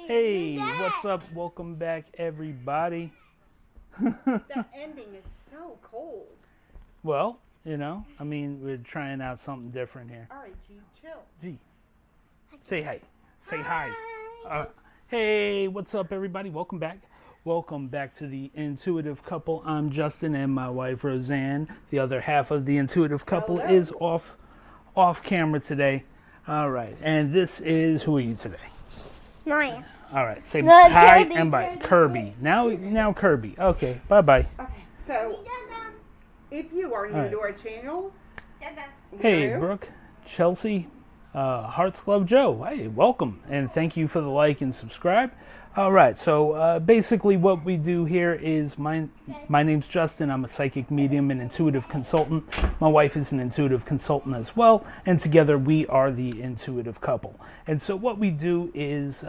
Hey, what's up? Welcome back, everybody. The ending is so cold. Well, we're trying out something different here. All right, G, chill. G, say hi. Say hi. Hey, what's up, everybody? Welcome back. Welcome back to the Intuitive Couple. I'm Justin and my wife, Roseanne. The other half of the Intuitive Couple Hello. is off camera today. All right, and this is, who are you today? Maya. All right, say No, hi Kirby. and bye. Kirby. Now Kirby. Okay, bye-bye. Okay, so if you are new right. to our channel, Hey, hello. Brooke, Chelsea, Hearts Love Joe. Hey, welcome, and thank you for the like and subscribe. All right, so basically what we do here is, my name's Justin. I'm a psychic medium and intuitive consultant. My wife is an intuitive consultant as well, and together we are the Intuitive Couple. And so what we do is,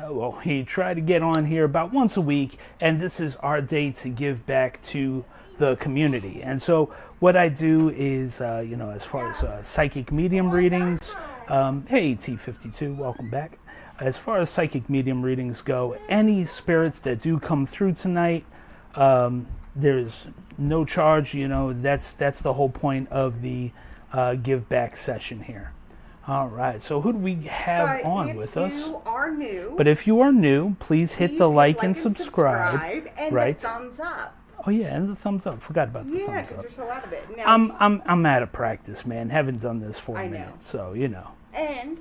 we try to get on here about once a week, and this is our day to give back to the community. And so what I do is, as far as psychic medium readings, hey T52, welcome back. As far as psychic medium readings go, any spirits that do come through tonight, there's no charge. That's the whole point of the give back session here. All right, so who do we have But on if with you us? are new, But if you are new, please hit the like and subscribe. and right? the thumbs up. Oh yeah, and the thumbs up. Forgot about the Yeah, thumbs because up. you're so out of it. Now, I'm out of practice, man. Haven't done this for I a know. minute, so and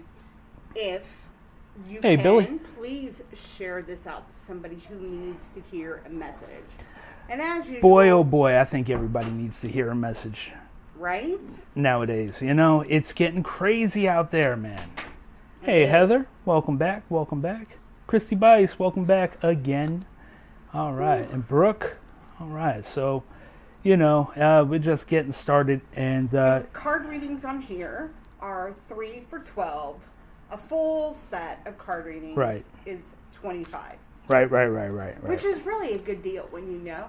if you Hey, can, Billy. please share this out to somebody who needs to hear a message. And as usual, Boy, oh boy, I think everybody needs to hear a message right? nowadays. It's getting crazy out there, man. Hey, Heather, welcome back. Welcome back. Christy Bice, welcome back again. All right, and Brooke. All right, so we're just getting started, and The card readings on here are 3 for 12. A full set of card readings Right. is 25, right. which is really a good deal when you know.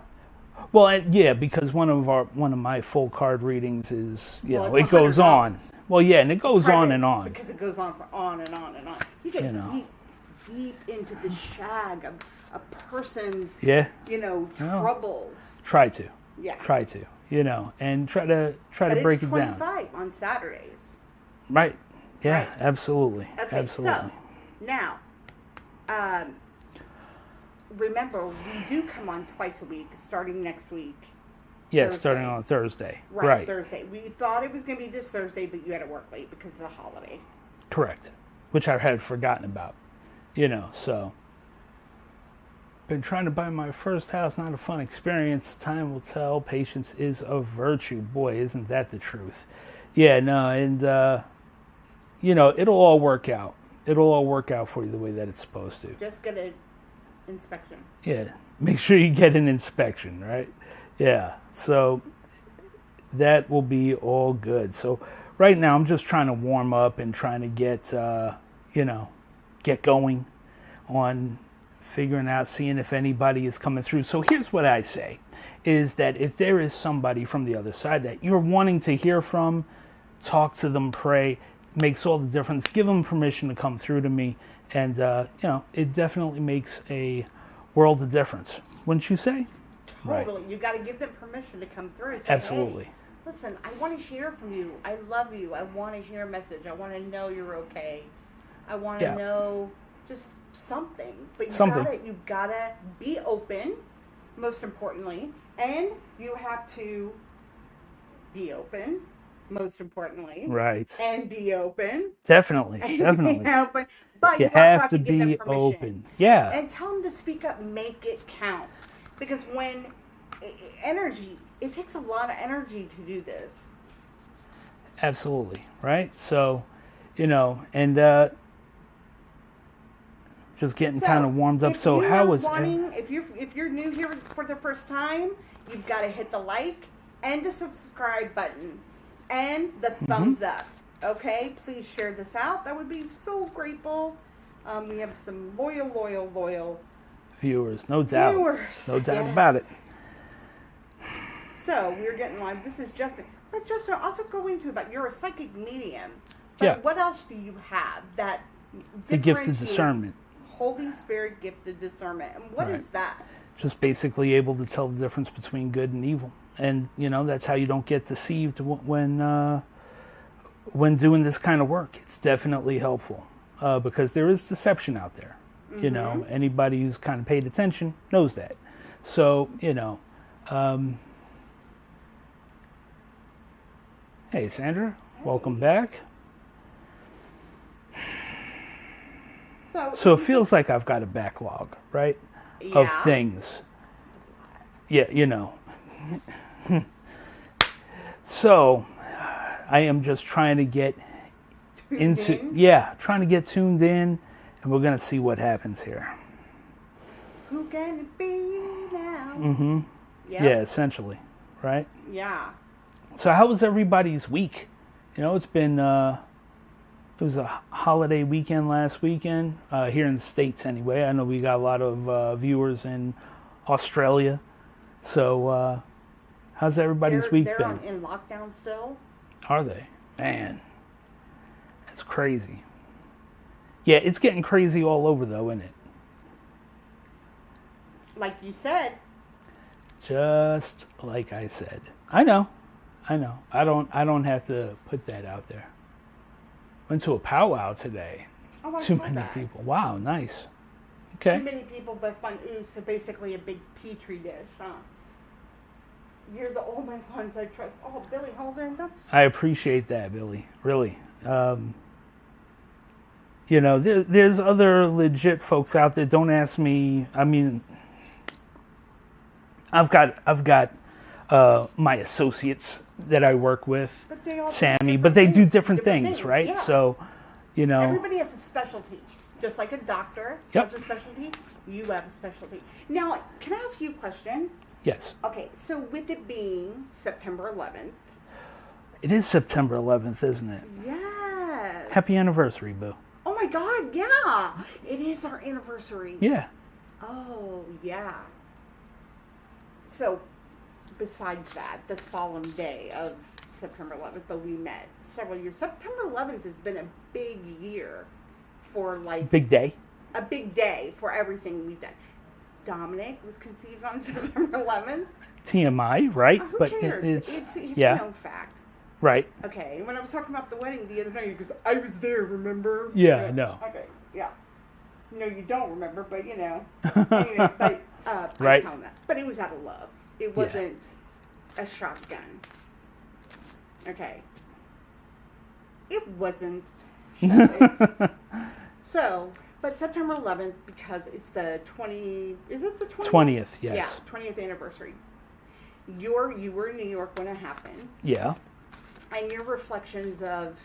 Well, yeah, because one of my full card readings is Well, it it's goes $100. on. Well, yeah, and it goes on Private, and on. because it goes on for on and on and on. You get deep into the shag of a person's Yeah, troubles. try to, Yeah. and try to But break it's it down. 25 on Saturdays. Right. Yeah, Right. absolutely. Okay, Absolutely. so now, remember, we do come on twice a week, starting next week. Yeah, Thursday. starting on Thursday. Right, Thursday. We thought it was going to be this Thursday, but you had to work late because of the holiday. Correct. Which I had forgotten about. So been trying to buy my first house, not a fun experience. Time will tell. Patience is a virtue. Boy, isn't that the truth. Yeah, no, and it'll all work out. It'll all work out for you the way that it's supposed to. Just get an inspection. Yeah, make sure you get an inspection, right? Yeah, so that will be all good. So right now I'm just trying to warm up and trying to get, get going on figuring out, seeing if anybody is coming through. So here's what I say, is that if there is somebody from the other side that you're wanting to hear from, talk to them, pray, makes all the difference. Give them permission to come through to me. And, it definitely makes a world of difference. Wouldn't you say? Totally. You got to give them permission to come through. Say, Absolutely. Hey, listen, I want to hear from you. I love you. I want to hear a message. I want to know you're okay. I want to know just something. But you gotta be open, most importantly, and you have to be open, most importantly. Right. And be open. Definitely. And Definitely. be open. But You also have to give them be permission. open. Yeah. And tell them to speak up, make it count. Because when energy, it takes a lot of energy to do this. Absolutely. Right. So, and just getting kind of warmed up. So how was if you're new here for the first time, you've got to hit the like and the subscribe button and the thumbs up. Okay, please share this out. That would be so grateful. We have some loyal viewers, no doubt. No doubt about it. So we're getting live. This is Justin. But Justin, also go into about you're a psychic medium. But Yeah. what else do you have that The gift of discernment. Holy Spirit gift of discernment. And what is that? Just basically able to tell the difference between good and evil. And, that's how you don't get deceived when doing this kind of work. It's definitely helpful because there is deception out there. Mm-hmm. Anybody who's kind of paid attention knows that. So, hey, Sandra, welcome back. So it feels like I've got a backlog, right? Yeah. Of things. Yeah, So I am just trying to get trying to get tuned in, and we're going to see what happens here. Who can it be now? Mm-hmm. Yep. Yeah, essentially, right? Yeah. So how was everybody's week? It's been... It was a holiday weekend last weekend, here in the States anyway. I know we got a lot of viewers in Australia. So how's everybody's week been? They're in lockdown still? Are they? Man, that's crazy. Yeah, it's getting crazy all over though, isn't it? Like you said. Just like I said. I know. I don't have to put that out there. Went to a powwow today. Oh, I Too saw many that. people. Wow, nice. Okay. Too many people, but fun. Ooh, so basically a big petri dish, huh? You're the only ones I trust. Oh, Billy Holden, that's... I appreciate that, Billy. Really. There's other legit folks out there. Don't ask me. I mean, I've got my associates that I work with, Sammy, but they do different things, right? Yeah. So, everybody has a specialty. Just like a doctor has a specialty, you have a specialty. Now, can I ask you a question? Yes. Okay, so with it being September 11th. It is September 11th, isn't it? Yes. Happy anniversary, boo. Oh my God, yeah. It is our anniversary. Yeah. Oh, yeah. So, besides that, the solemn day of September 11th, but we met several years. September 11th has been a big year for big day? A big day for everything we've done. Dominic was conceived on September 11th. TMI, right? Who but cares? It's a known fact. Right. Okay, and when I was talking about the wedding the other night, he goes, I was there, remember? Yeah, I know. Okay, yeah. No, you don't remember, but Anyway, but right. I'm telling that. But it was out of love. It wasn't a shotgun. Okay. It wasn't. So, but September 11th, because it's the 20... Is it the 20th? 20th, yes. Yeah, 20th anniversary. You were in New York when it happened. Yeah. And your reflections of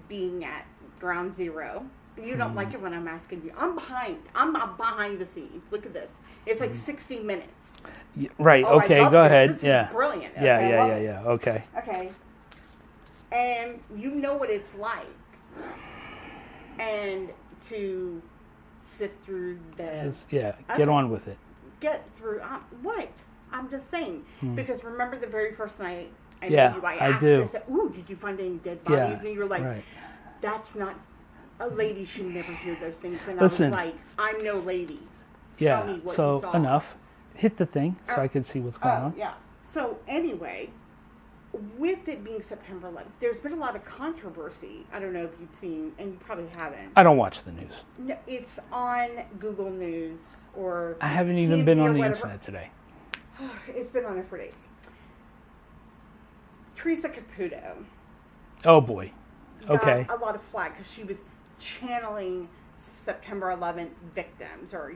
being at ground zero. You don't like it when I'm asking you. I'm behind the scenes. Look at this. It's like 60 minutes. Yeah, right. Oh, okay. Go ahead. This is brilliant. Yeah. Okay, Yeah. Okay. Okay. And you know what it's like. And to sift through the... Get on with it. Get through... what? I'm just saying. Because remember the very first night... I asked you, I said, ooh, did you find any dead bodies? And you're like, that's not... A lady should never hear those things. And Listen, I was like, I'm no lady. Yeah, Tell me what so you saw. Enough. Hit the thing so I can see what's going on. Yeah. So anyway, with it being September 11th, there's been a lot of controversy. I don't know if you've seen, and you probably haven't. I don't watch the news. No, it's on Google News or... I haven't even been on the internet today. It's been on there for days. Teresa Caputo. Oh, boy. Okay. Got a lot of flack because she was channeling September 11th victims or,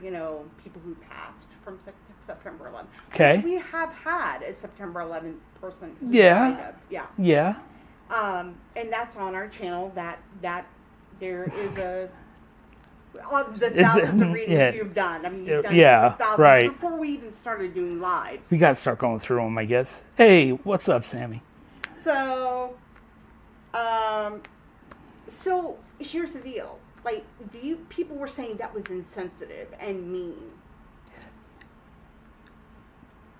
people who passed from September 11th. Okay. Which we have had a September 11th person. Yeah. Yeah. And that's on our channel that there is a... the thousands of readings you've done. I mean, you've done thousands right. Before we even started doing lives. We got to start going through them, I guess. Hey, what's up, Sammy? So here's the deal. Like, people were saying that was insensitive and mean.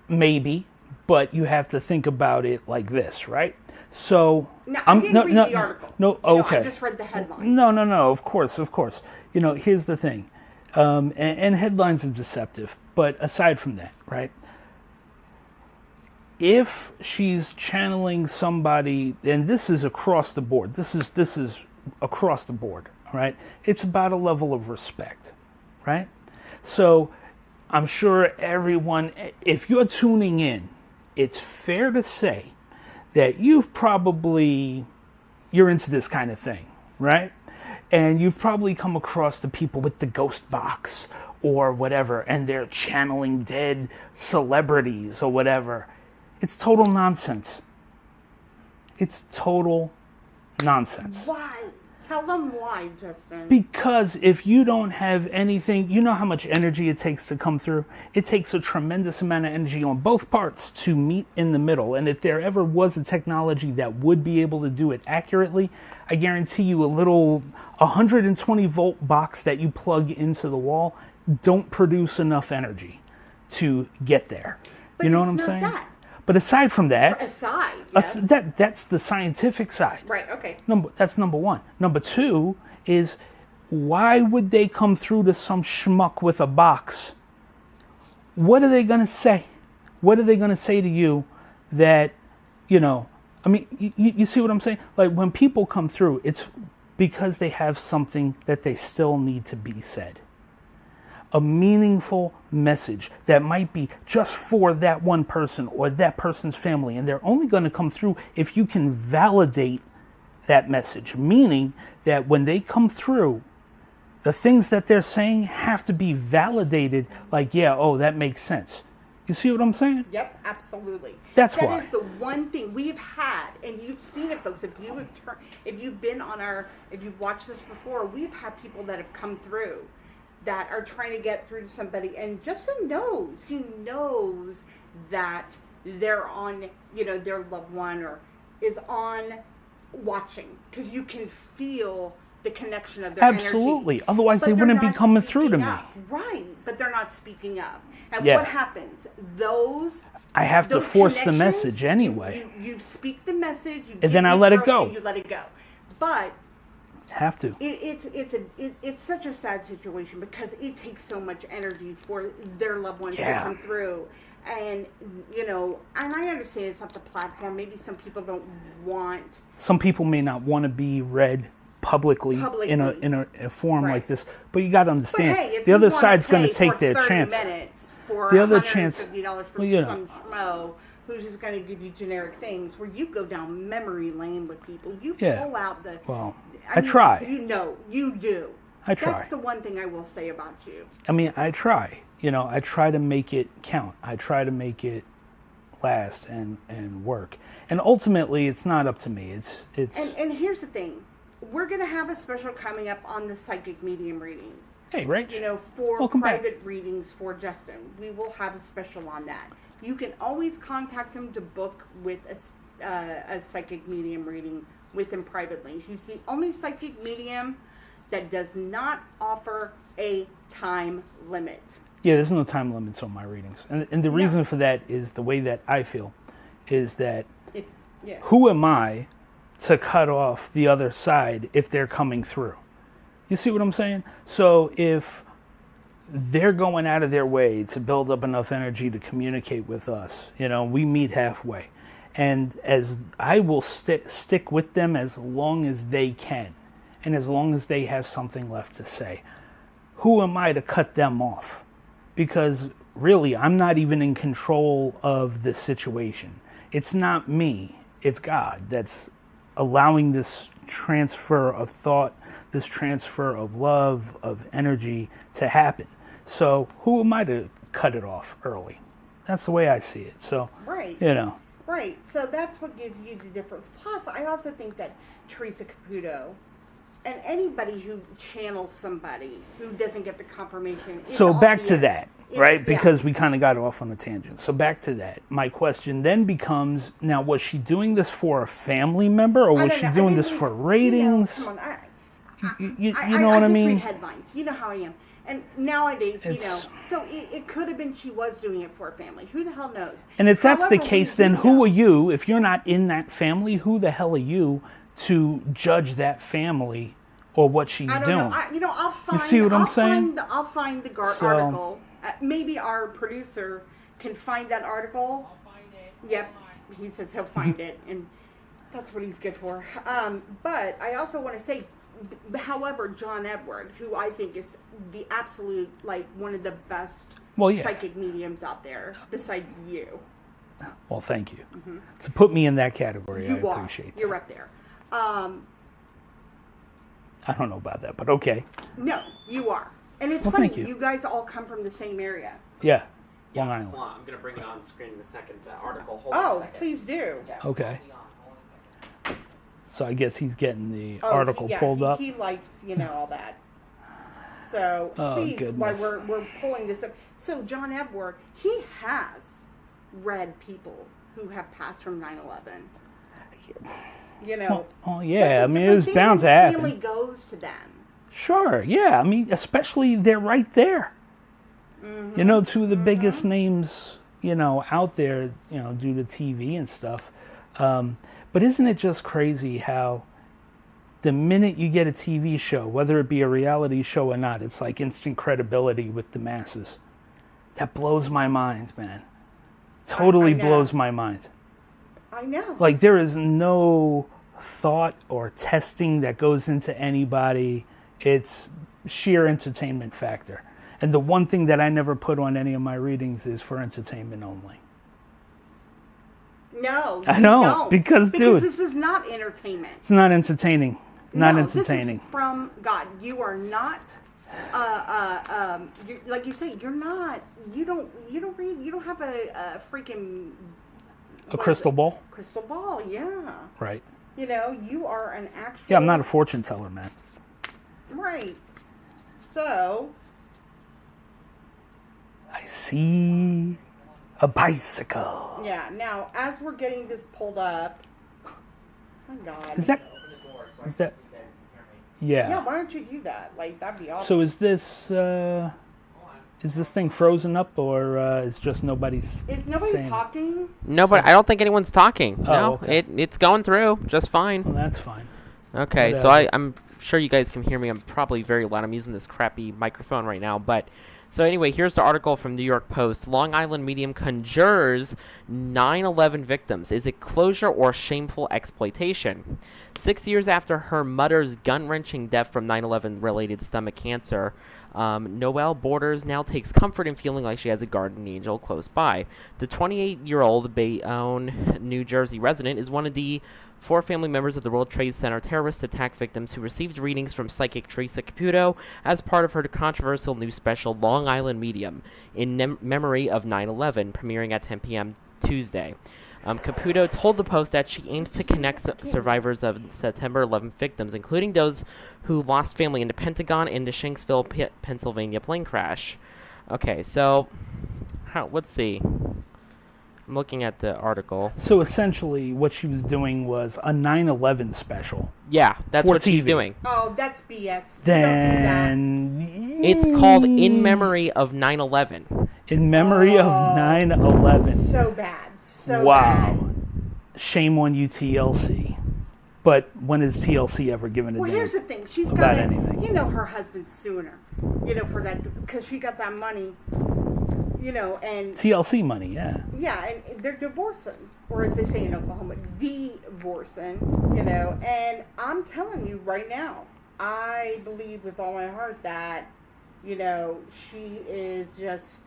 Maybe, but you have to think about it like this, right? So no, I didn't read the article. No, okay. I just read the headline. No. Of course. Here's the thing, and headlines are deceptive. But aside from that, right? If she's channeling somebody, and this is across the board. This is across the board. All right. It's about a level of respect, right? So I'm sure everyone, if you're tuning in, it's fair to say that you're into this kind of thing, right? And you've probably come across the people with the ghost box or whatever, and they're channeling dead celebrities or whatever. It's total nonsense. It's total nonsense. Why? Tell them why, Justin. Because if you don't have anything, you know how much energy it takes to come through? It takes a tremendous amount of energy on both parts to meet in the middle. And if there ever was a technology that would be able to do it accurately, I guarantee you a little 120 volt box that you plug into the wall don't produce enough energy to get there. But you know what I'm saying? But aside from that, yes. That's the scientific side. Right, okay. That's number one. Number two is, why would they come through to some schmuck with a box? What are they going to say? What are they going to say to you that, I mean, you see what I'm saying? Like, when people come through, it's because they have something that they still need to be said. A meaningful message that might be just for that one person or that person's family. And they're only going to come through if you can validate that message. Meaning that when they come through, the things that they're saying have to be validated. Like, that makes sense. You see what I'm saying? Yep, absolutely. That's why. That is the one thing we've had, and you've seen it, folks. If you've watched this before, we've had people that have come through that are trying to get through to somebody, and Justin knows. He knows that they're on, their loved one or is on watching, because you can feel the connection of their Absolutely. energy. Otherwise, they wouldn't be coming through to me. Right, but they're not speaking up. And Yeah. what happens? I have to force the message anyway. You speak the message, and then I let it go. And you let it go. But have to. It's such a sad situation, because it takes so much energy for their loved ones to come through. And, and I understand it's not the platform. Maybe some people don't want. Some people may not want to be read publicly. in a forum like this. But you got to understand, hey, the other side's going to take their chance. For the other chance. $150 for some schmo who's just going to give you generic things, where you go down memory lane with people. You pull out the. Well, I try. You do. I try. That's the one thing I will say about you. I mean, I try. I try to make it count. I try to make it last and work. And ultimately, it's not up to me. It's. And here's the thing. We're going to have a special coming up on the psychic medium readings. Hey, Rach. For Welcome private back. readings for Justin. We will have a special on that. You can always contact him to book with a psychic medium reading with him privately. He's the only psychic medium that does not offer a time limit. Yeah, there's no time limits on my readings. And the reason for that is the way that I feel is that who am I to cut off the other side if they're coming through? You see what I'm saying? So if they're going out of their way to build up enough energy to communicate with us, we meet halfway. And as I will stick with them as long as they can, and as long as they have something left to say. Who am I to cut them off? Because really, I'm not even in control of this situation. It's not me. It's God that's allowing this transfer of thought, this transfer of love, of energy to happen. So who am I to cut it off early? That's the way I see it. So, right. Right. So that's what gives you the difference. Plus, I also think that Teresa Caputo and anybody who channels somebody who doesn't get the confirmation. So back to that, right? Because we kind of got off on a tangent. So back to that. My question then becomes, now, was she doing this for a family member, or was she doing this for ratings? Come on. You know what I mean? I just read headlines. You know how I am. And nowadays, so it could have been she was doing it for a family. Who the hell knows? And if that's the However, case, we then do who know- are you? If you're not in that family, who the hell are you to judge that family or what she's I don't doing? know. I'll find. see what I'm saying? I'll find the So- article. Maybe our producer can find that article. I'll find it. Yep, he says he'll find it, and that's what he's good for. But I also want to say, however, John Edward, who I think is the absolute, like, one of the best Well, yeah. psychic mediums out there, besides you. Well, thank you. To put me in that category, I You are. appreciate that. You're up there. I don't know about that, but okay. No, you are. And it's Well, funny, thank you. you guys all come from the same area. Yeah, Long Island. Hold on, I'm gonna bring it on screen in a second. The article. Hold on a Oh, second. please do. Yeah, Okay. hold on a second. So I guess he's getting the Oh, article pulled up. He likes, all that. So Oh, please, while goodness. we're pulling this up. So John Edward, he has read people who have passed from 9/11. Oh, yeah. I that's a mean, different it was thing bound when to the happen. Family goes to them. Sure, yeah. I mean, especially they're right there. Two of the biggest names, out there, due to TV and stuff. But isn't it just crazy how the minute you get a TV show, whether it be a reality show or not, it's like instant credibility with the masses. That blows my mind, man. Totally I know. blows my mind. I know. Like, there is no thought or testing that goes into anybody. It's sheer entertainment factor. And the one thing that I never put on any of my readings is for entertainment only. No, I know, you don't. because, dude, this is not entertainment. It's not entertaining. Not No, entertaining. This is from God. You are not. Like you say, you're not. You don't read. You don't have a freaking. A crystal ball? Crystal ball, yeah. Right. You are an actual. Yeah, I'm not a fortune teller, man. Right. So. I see a bicycle. Yeah. Now, as we're getting this pulled up. My God. Is that? Open the door so Is I that? can see that you hear me. Yeah. Yeah. Why don't you do that? Like, that'd be awesome. So is this? Hold on. Is this thing frozen up, or is just nobody's? Is nobody saying- talking? No, but I don't think anyone's talking. Oh, No, okay. it's going through just fine. Well, that's fine. Okay, But, so I'm sure you guys can hear me. I'm probably very loud. I'm using this crappy microphone right now. But so anyway, here's the article from New York Post. Long Island medium conjures 9/11 victims. Is it closure or shameful exploitation? 6 years after her mother's gut-wrenching death from 9/11 related stomach cancer, Noelle Borders now takes comfort in feeling like she has a guardian angel close by. The 28-year-old Bayonne, New Jersey resident is one of the 4 family members of the World Trade Center terrorist attack victims who received readings from psychic Teresa Caputo as part of her controversial new special Long Island Medium in memory of 9/11, premiering at 10 p.m. Tuesday. Caputo told the Post that she aims to connect survivors of September 11 victims, including those who lost family in the Pentagon and the Shanksville, Pennsylvania plane crash. Okay, so let's see. I'm looking at the article. So essentially, what she was doing was a 9/11 special. Yeah, that's For what she's TV. doing. Oh, that's BS. Then It's called In Memory of 9/11. In memory of 9/11. So bad. So Wow. bad. Shame on you, TLC. But when has TLC ever given a Well, damn? here's the thing. She's about got anything. her husband's suing her, for that, because she got that money, and TLC money, yeah. yeah, and they're divorcing, or as they say in Oklahoma, divorcing, and I'm telling you right now, I believe with all my heart that, she is just,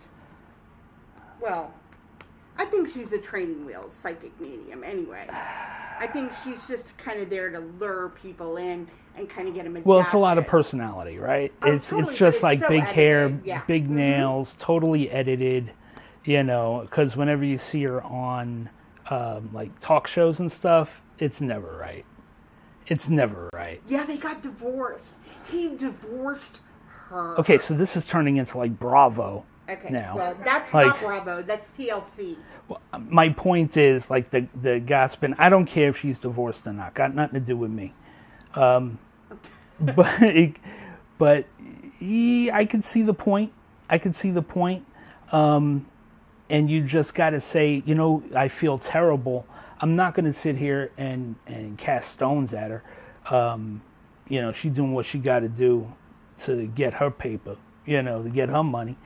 well, I think she's a training wheels psychic medium anyway. I think she's just kind of there to lure people in and kind of get them. Well, it's a lot of adapted. personality, right? Oh, It's totally, just but like it's so big hair, edited, yeah. big nails, totally edited, because whenever you see her on like talk shows and stuff, it's never right. It's never right. Yeah, they got divorced. He divorced her. Okay, so this is turning into like Bravo. Okay. Now. Well, that's Like- not Bravo. That's TLC. My point is, like, the gossiping, I don't care if she's divorced or not. Got nothing to do with me. But I could see the point. I could see the point. And you just got to say, I feel terrible. I'm not going to sit here and cast stones at her. She's doing what she got to do to get her paper, to get her money.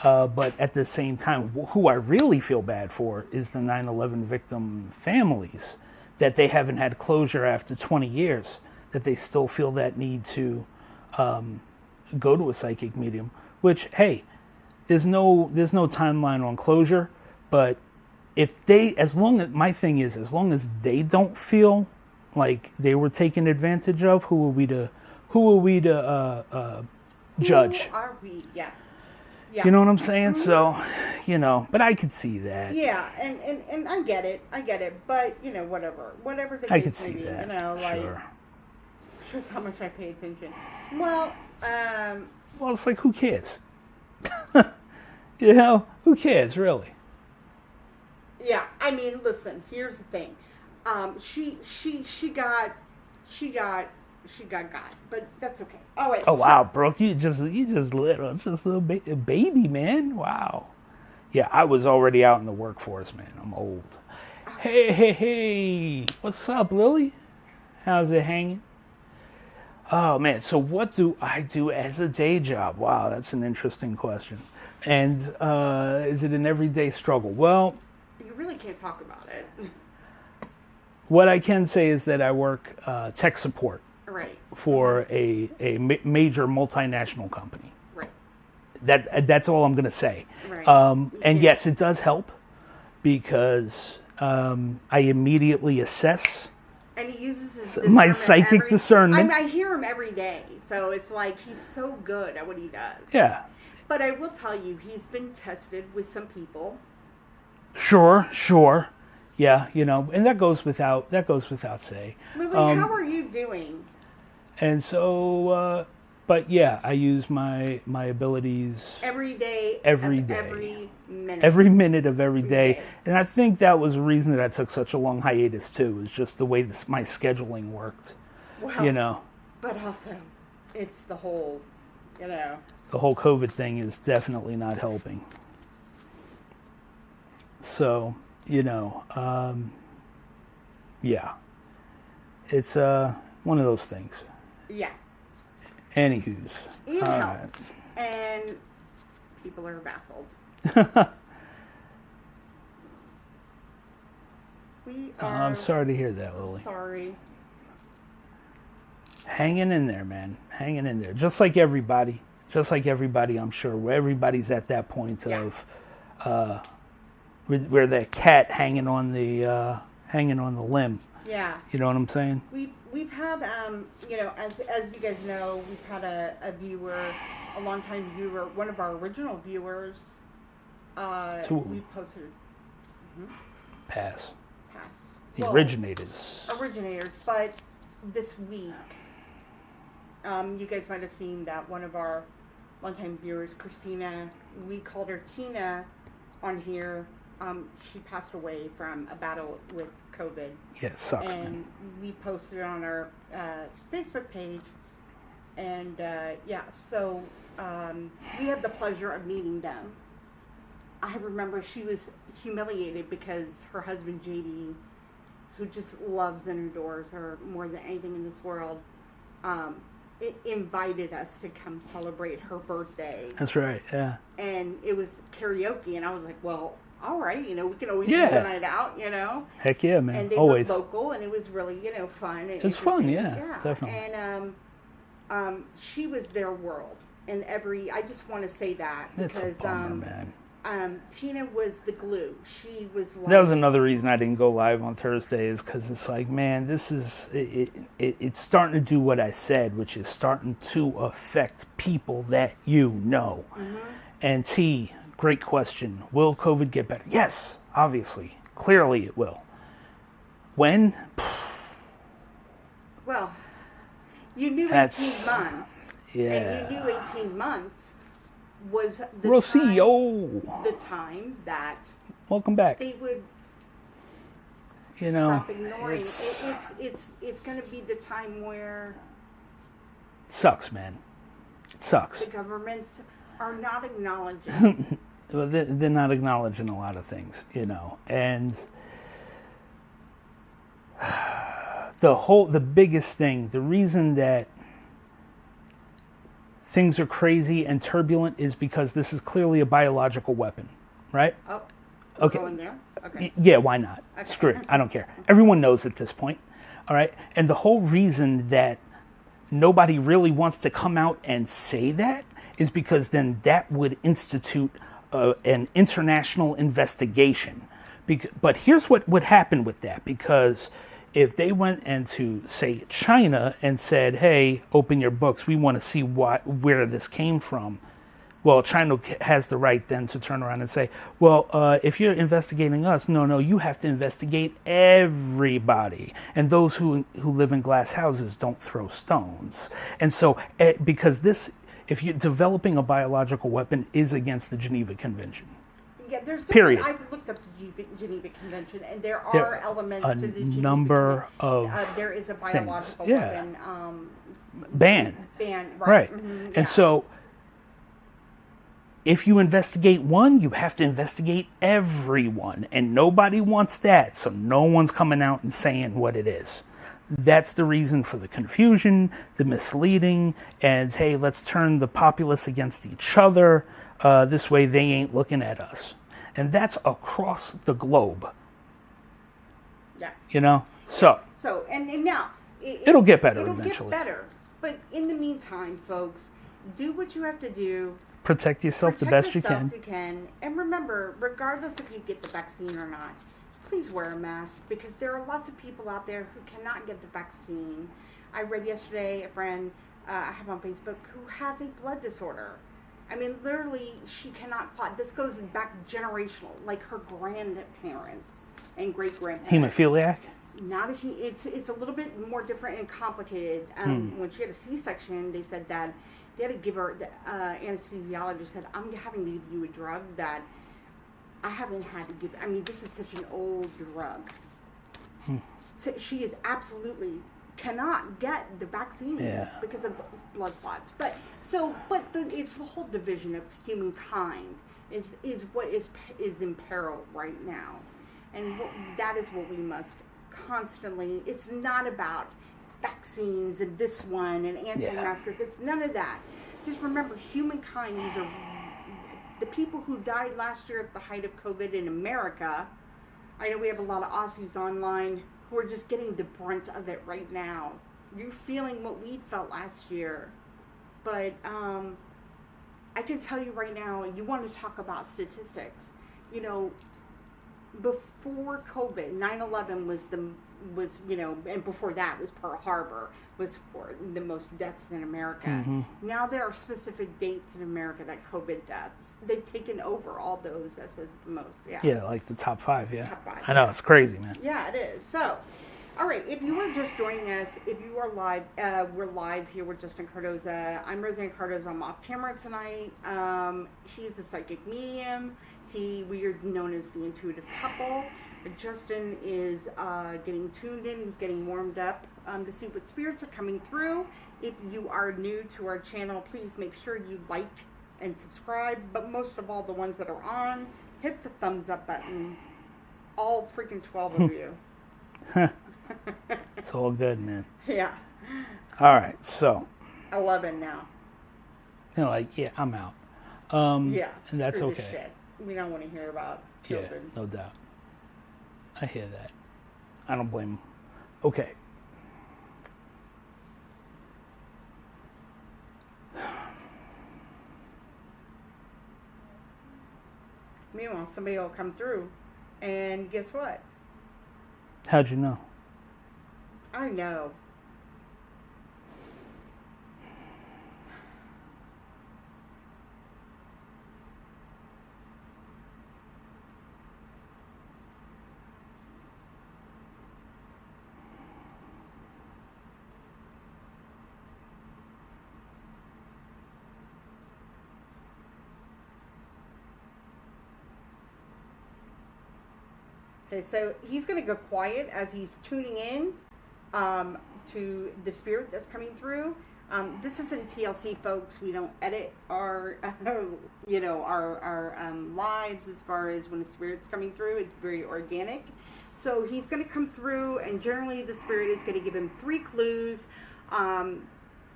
But at the same time, who I really feel bad for is the 9/11 victim families, that they haven't had closure after 20 years, that they still feel that need to go to a psychic medium, which, hey, there's no timeline on closure, but my thing is, as long as they don't feel like they were taken advantage of, who are we to judge? Who are we? Yeah. You know what I'm saying? So, but I could see that. Yeah, and I get it, but whatever the I case could see may be, that. Sure. Shows how much I pay attention. Well, it's like, who cares? Who cares, really? Yeah, I mean, listen. Here's the thing. She got God, but that's okay. All right. Oh wow, Brooke, you just a baby, man. Wow. Yeah, I was already out in the workforce, man. I'm old. Hey, what's up, Lily? How's it hanging? Oh man, so what do I do as a day job? Wow, that's an interesting question. And is it an everyday struggle? Well, you really can't talk about it. What I can say is that I work tech support. Right. For a major multinational company. Right. That's all I'm going to say. Right. And yes, it does help because I immediately assess. And he uses his my psychic discernment. I hear him every day, so it's like he's so good at what he does. Yeah. But I will tell you, he's been tested with some people. Sure. Yeah, and that goes without say. Lily, how are you doing? And so, but yeah, I use my abilities every day. Every day. Every minute. Every minute of every day. And I think that was the reason that I took such a long hiatus too, is just the way my scheduling worked. Well, But also, it's the whole, The whole COVID thing is definitely not helping. So, yeah. It's one of those things. Yeah. Anywho's. It helps. Right. And people are baffled. I'm sorry to hear that, Lily. Sorry. Hanging in there, man. Hanging in there. Just like everybody, I'm sure. Everybody's at that point of where that cat hanging on the limb. Yeah. You know what I'm saying? We've had as you guys know, we've had a viewer, a longtime viewer, one of our original viewers. We posted. Pass. The well, originators, but this week, you guys might have seen that one of our longtime viewers, Christina, we called her Tina on here. She passed away from a battle with COVID. Yeah, it sucks, and man. We posted it on our Facebook page. And, so we had the pleasure of meeting them. I remember she was humiliated because her husband, JD, who just loves and adores her more than anything in this world, invited us to come celebrate her birthday. That's right, yeah. And it was karaoke, and I was like, well, all right, we can always use a night out, Heck yeah, man, and they always. were local, and it was really, fun. It's fun, yeah, definitely. And she was their world, and I just want to say that because it's a bummer, man. Tina was the glue. She was. That was another reason I didn't go live on Thursday, is because it's like, man, this is it's starting to do what I said, which is starting to affect people that Mm-hmm. And T, great question. Will COVID get better? Yes, obviously, clearly it will. When? Well, you knew 18 months. Yeah. And you knew 18 months was the time that welcome back. They would stop ignoring. It's going to be the time where sucks, man. It sucks. The governments are not acknowledging. They're not acknowledging a lot of things, and the biggest thing, the reason that things are crazy and turbulent is because this is clearly a biological weapon, right? Oh, Okay. going there? Okay. Yeah, why not? Okay. Screw it. I don't care. Everyone knows at this point. All right. And the whole reason that nobody really wants to come out and say that is because then that would institute an international investigation. But here's what would happen with that, because if they went into, say, China and said, hey, open your books, we want to see where this came from. Well, China has the right then to turn around and say, well, if you're investigating us, no, you have to investigate everybody. And those who live in glass houses don't throw stones. And so, because if you're developing a biological weapon, is against the Geneva Convention. Yeah, there's Period. I've looked up the Geneva Convention, and there are elements to the Geneva number Convention. of there is a biological things. Yeah. weapon ban. right? Mm-hmm. Yeah. And so, if you investigate one, you have to investigate everyone, and nobody wants that. So no one's coming out and saying what it is. That's the reason for the confusion, the misleading, and hey, let's turn the populace against each other. This way they ain't looking at us. And that's across the globe. Yeah. So and now it'll get better eventually. It'll get better. But in the meantime, folks, do what you have to do. Protect yourself the best you can. And remember, regardless if you get the vaccine or not, please wear a mask, because there are lots of people out there who cannot get the vaccine. I read yesterday a friend I have on Facebook who has a blood disorder. I mean, literally, she cannot fight. This goes back generational, like her grandparents and great-grandparents. Hemophiliac? It's a little bit more different and complicated. When she had a C-section, they said that they had to give her, the anesthesiologist said, I'm having to give you a drug that I haven't had to give. I mean, this is such an old drug. So she is absolutely cannot get the vaccine because of blood clots. It's the whole division of humankind is what is in peril right now, and that is what we must constantly. It's not about vaccines and this one and anti-maskers. It's none of that. Just remember, humankind is the people who died last year at the height of COVID in America. I know we have a lot of Aussies online who are just getting the brunt of it right now. You're feeling what we felt last year. But I can tell you right now, you want to talk about statistics. Before COVID, 9/11 was and before that was Pearl Harbor, was for the most deaths in America. Mm-hmm. Now there are specific dates in America that COVID deaths. They've taken over all those as the most. Yeah, like the top 5, Top 5. I know, it's crazy, man. Yeah, it is. So, all right, if you are just joining us, if you are live, we're live here with Justin Cardoza. I'm Roseanne Cardoza. I'm off camera tonight. He's a psychic medium. We are known as the Intuitive Couple. Justin is getting tuned in. He's getting warmed up to see what spirits are coming through. If you are new to our channel, please make sure you like and subscribe. But most of all, the ones that are on, hit the thumbs up button. All freaking 12 of you. It's all good, man. Yeah. All right, so 11 now. I'm out. Yeah. And that's screw this okay. shit. We don't want to hear about COVID. Yeah, no doubt. I hear that. I don't blame him. Okay. Meanwhile, somebody will come through, and guess what? How'd you know? I know. Okay, so he's going to go quiet as he's tuning in to the spirit that's coming through. This isn't TLC, folks. We don't edit our, our lives as far as when the spirit's coming through. It's very organic. So he's going to come through, and generally the spirit is going to give him 3 clues.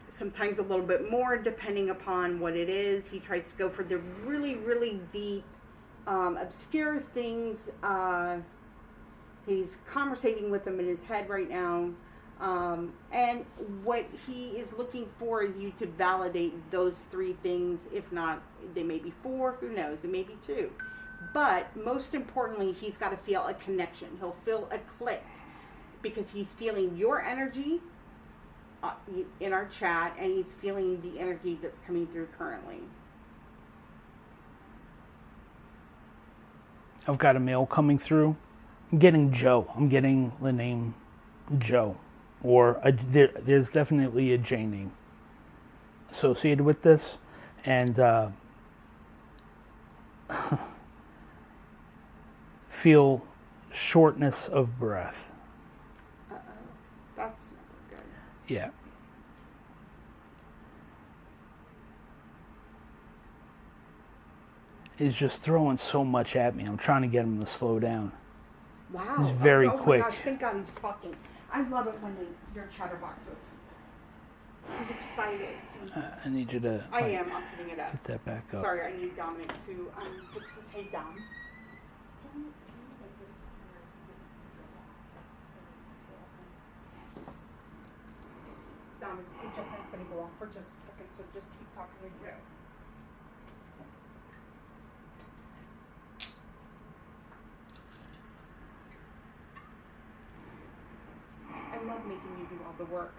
Sometimes a little bit more, depending upon what it is. He tries to go for the really, really deep, obscure things. He's conversating with them in his head right now. And what he is looking for is you to validate those 3 things. If not, they may be 4. Who knows? It may be 2. But most importantly, he's got to feel a connection. He'll feel a click because he's feeling your energy in our chat, and he's feeling the energy that's coming through currently. I've got a mail coming through. I'm getting Joe. I'm getting the name Joe. Or there's definitely a J name associated with this. And feel shortness of breath. Uh-oh. That's never good. Yeah. He's just throwing so much at me. I'm trying to get him to slow down. Wow. He's very quick. Oh my gosh, thank God he's talking. I love it when they're chatterboxes. He's excited. I need you to... I am. I'm putting it up. Get that back up. Sorry, I need Dominic to fix this. Hey, Dom. Dominic, Justin's going to go off for just a second, so just keep talking with Joe. I love making you do all the work.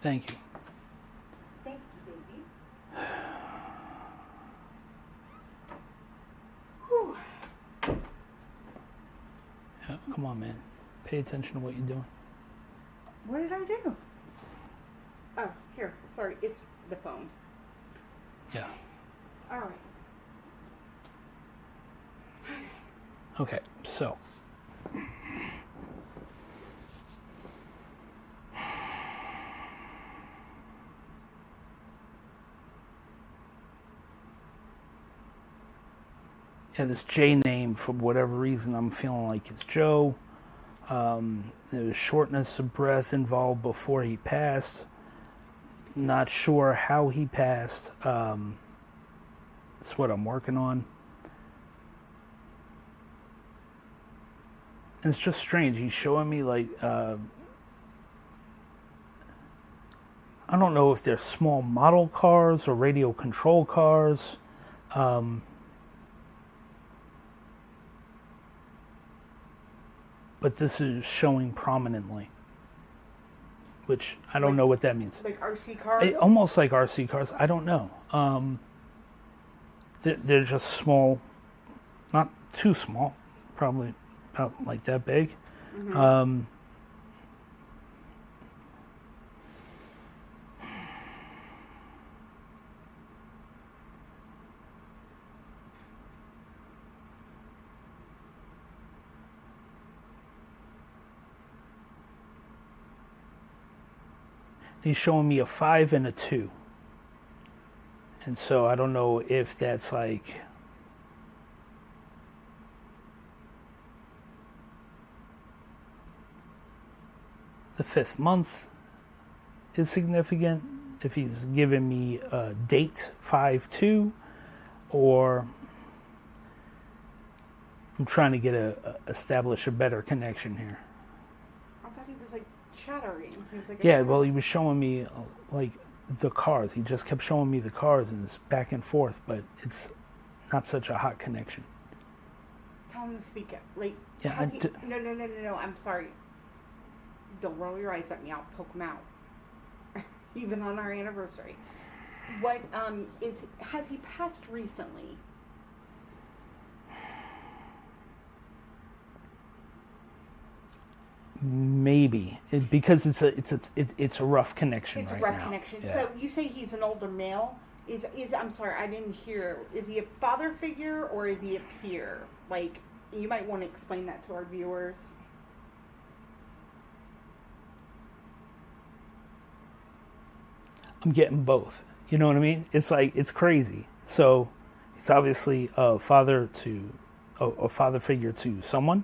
Thank you. Thank you, baby. Whew. Yeah, come on, man. Pay attention to what you're doing. What did I do? Oh, here. Sorry, it's the phone. Yeah. All right. Okay, so... Yeah, this J name, for whatever reason, I'm feeling like it's Joe. There was shortness of breath involved before he passed. Not sure how he passed. That's what I'm working on. And it's just strange. He's showing me, like, I don't know if they're small model cars or radio control cars. But this is showing prominently, which I don't know what that means. Like RC cars? Almost like RC cars. I don't know. They're just small, not too small, probably about like that big. Mm-hmm. He's showing me a 5 and a 2. And so I don't know if that's like the 5th month is significant, if he's giving me a date 5-2, or I'm trying to get establish a better connection here. I thought he was like chattering. He was like yeah, well, he was showing me like the cars. He just kept showing me the cars, and it's back and forth, but it's not such a hot connection. Tell him to speak up. Like, yeah, no. I'm sorry. Don't roll your eyes at me. I'll poke him out. Even on our anniversary. What has he passed recently? Maybe because it's a rough connection. It's right a rough now. connection. Yeah. So you say he's an older male. Is I'm sorry, I didn't hear. Is he a father figure or is he a peer? Like You might want to explain that to our viewers. I'm getting both. You know what I mean? It's like, it's crazy. So he's obviously a father figure to someone,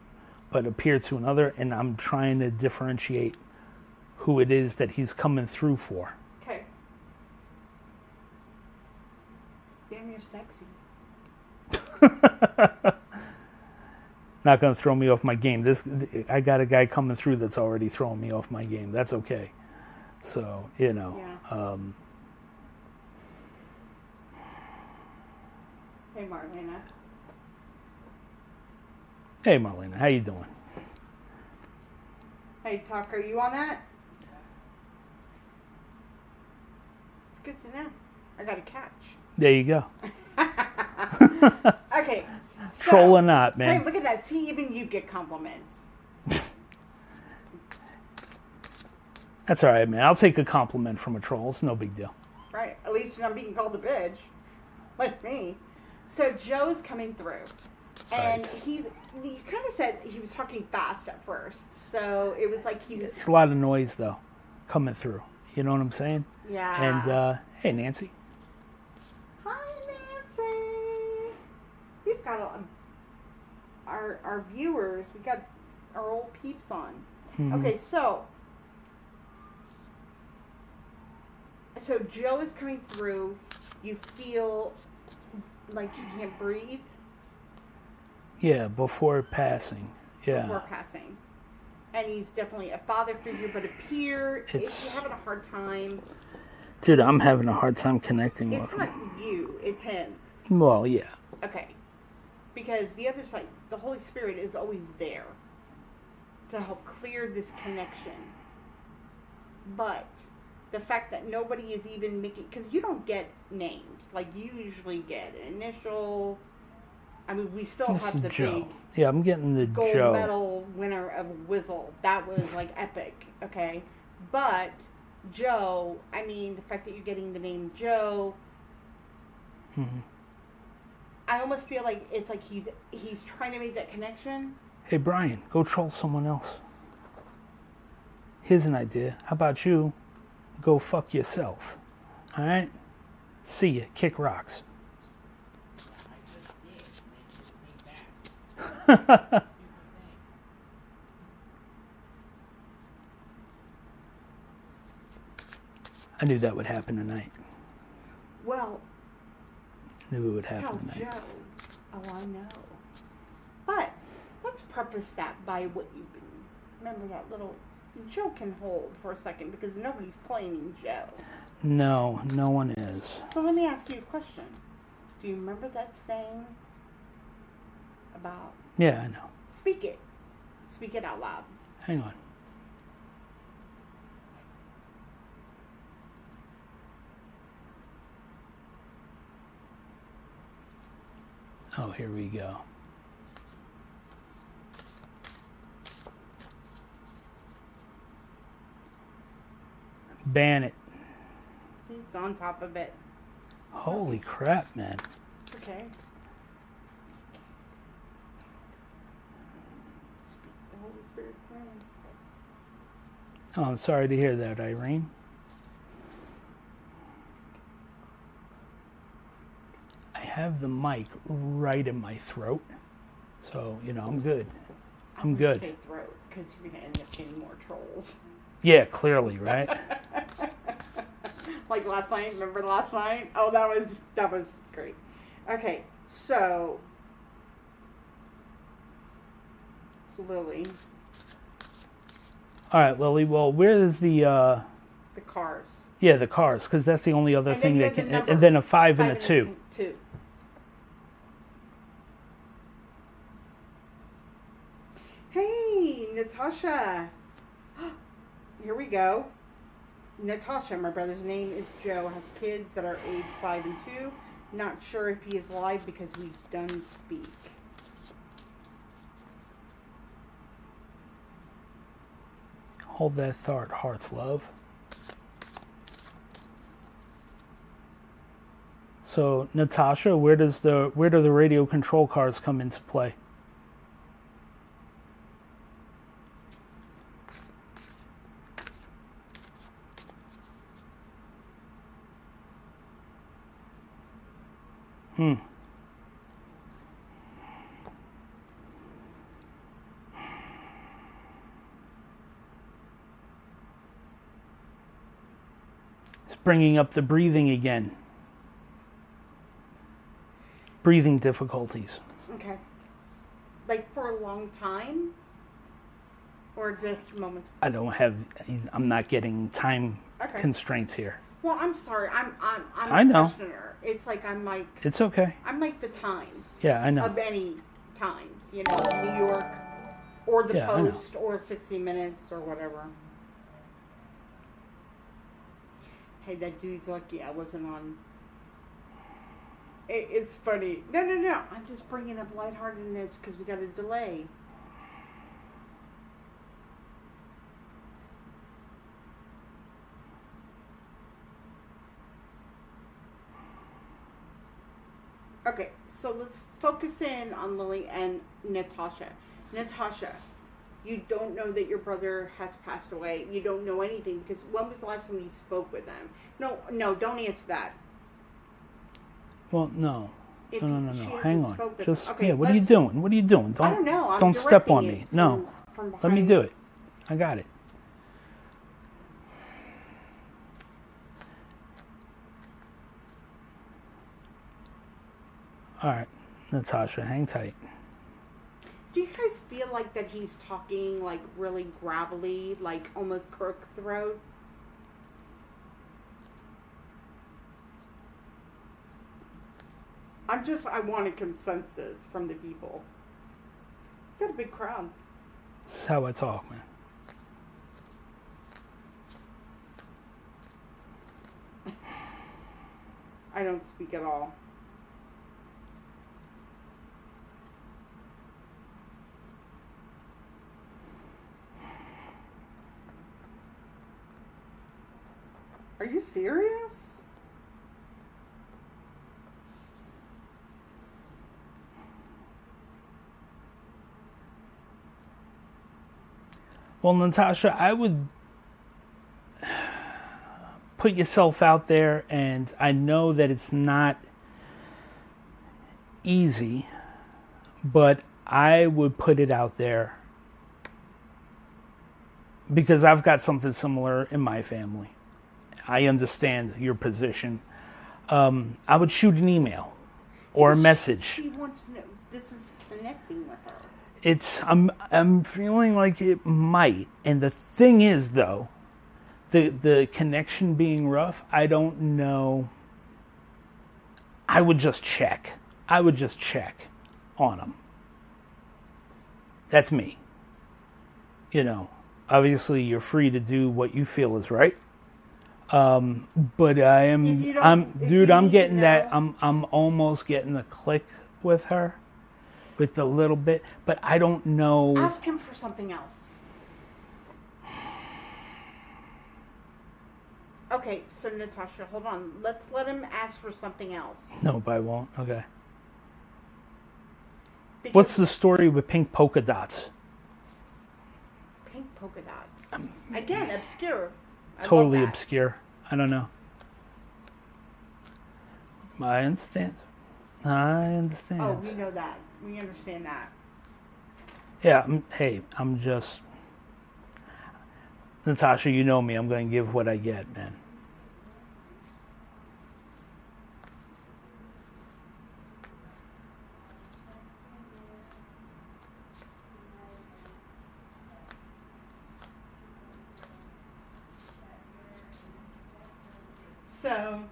but appeared to another, and I'm trying to differentiate who it is that he's coming through for. Okay. Damn, you're sexy. Not going to throw me off my game. I got a guy coming through that's already throwing me off my game. That's okay. So, you know. Yeah. Hey, Marlena. Hey, Marlena, how you doing? Hey, Talk, are you on that? It's good to know. I got a catch. There you go. Okay. So, Troll or not, man. Hey, look at that. See, even you get compliments. That's all right, man. I'll take a compliment from a troll. It's no big deal. Right. At least you're not being called a bitch. Like me. So Joe's coming through. And Right. you kind of said he was talking fast at first. So it was like he was... It's a lot of noise, though, coming through. You know what I'm saying? Yeah. And, hey, Nancy. Hi, Nancy. We've got our viewers. We got our old peeps on. Mm-hmm. Okay, so Joe is coming through. You feel like you can't breathe Yeah, before passing. Yeah. before passing. And he's definitely a father figure, but a peer. If It's- you're having a hard time, Dude, I'm having a hard time connecting it's with not him. you, it's him. Well, yeah. Okay. Because the other side, the Holy Spirit is always there to help clear this connection. But the fact that nobody is even making, because you don't get names. Like, you usually get an initial. I mean, we still This have is the Joe. big Yeah, I'm getting the gold Joe. medal winner of Whizzle. That was like epic, okay? But Joe, I mean, the fact that you're getting the name Joe, Mhm. I almost feel like it's like he's trying to make that connection. Hey, Brian, go troll someone else. Here's an idea. How about you go fuck yourself? All right? See ya. Kick rocks. I knew that would happen tonight. Well, Knew it would tell happen tonight. Joe. Oh, I know. But let's preface that by what you've been. Remember that little. Joe can hold for a second because nobody's playing Joe. No, no one is. So let me ask you a question. Do you remember that saying about Yeah, I know. speak it? Speak it out loud. Hang on. Oh, here we go. Ban it. He's on top of it. Holy crap, man. Okay. Speak the Holy Spirit's name. Oh, I'm sorry to hear that, Irene. I have the mic right in my throat, so, you know, I'm good. I'm gonna good. say throat because you're gonna end up getting more trolls. Yeah, clearly, right? Like last night. Remember last night? Oh, that was great. Okay, so Lily, All right, Lily. Well, where is the the cars. yeah, the cars? Because that's the only other And thing then you that have the can. And numbers. then a 5 and a Five 2. Two. Hey, Natasha. Here we go. Natasha, my brother's name is Joe, has kids that are age 5 and 2. Not sure if he is live because we done speak. Hold that thought, hearts love. So, Natasha, where do the radio control cars come into play? It's bringing up the breathing again. Breathing difficulties. Okay. Like for a long time? Or just a moment? I'm not getting time Okay. constraints here. Well, I'm sorry. I'm I a know. questioner. It's like It's okay. I'm like the Times Yeah, I know. of any Times, you know, New York or the Yeah, I know. Post or 60 Minutes or whatever. Hey, that dude's lucky I wasn't on. It's funny. No. I'm just bringing up lightheartedness because we got a delay. Okay, so let's focus in on Lily and Natasha. Natasha, you don't know that your brother has passed away. You don't know anything because when was the last time you spoke with them? No, don't answer that. Well, no. If No. she Hang hasn't on. spoken- Just okay, what are you let's- doing? What are you doing? I don't know. I'm don't step on directing me. it No. from Let me behind. do it. I got it. All right, Natasha, hang tight. Do you guys feel like that he's talking like really gravelly, like almost crook throat? I want a consensus from the people. Got a big crowd. This is how I talk, man. I don't speak at all. Are you serious? Well, Natasha, I would put yourself out there, and I know that it's not easy, but I would put it out there because I've got something similar in my family. I understand your position. I would shoot an email or a message. She wants to know. This is connecting with her. I'm feeling like it might. And the thing is, though, the connection being rough, I don't know. I would just check. I would just check on them. That's me. You know, obviously you're free to do what you feel is right. But I'm getting that. I'm almost getting the click with her, with a little bit, but I don't know. Ask him for something else. Okay, so Natasha, hold on. Let's let him ask for something else. No, but I won't. Okay. Because What's the story with pink polka dots? pink polka dots? Again, obscure. I love Totally that. obscure. I don't know. I understand. I understand. Oh, we know that. We understand that. Yeah, I'm just... Natasha, you know me. I'm going to give what I get, man. So,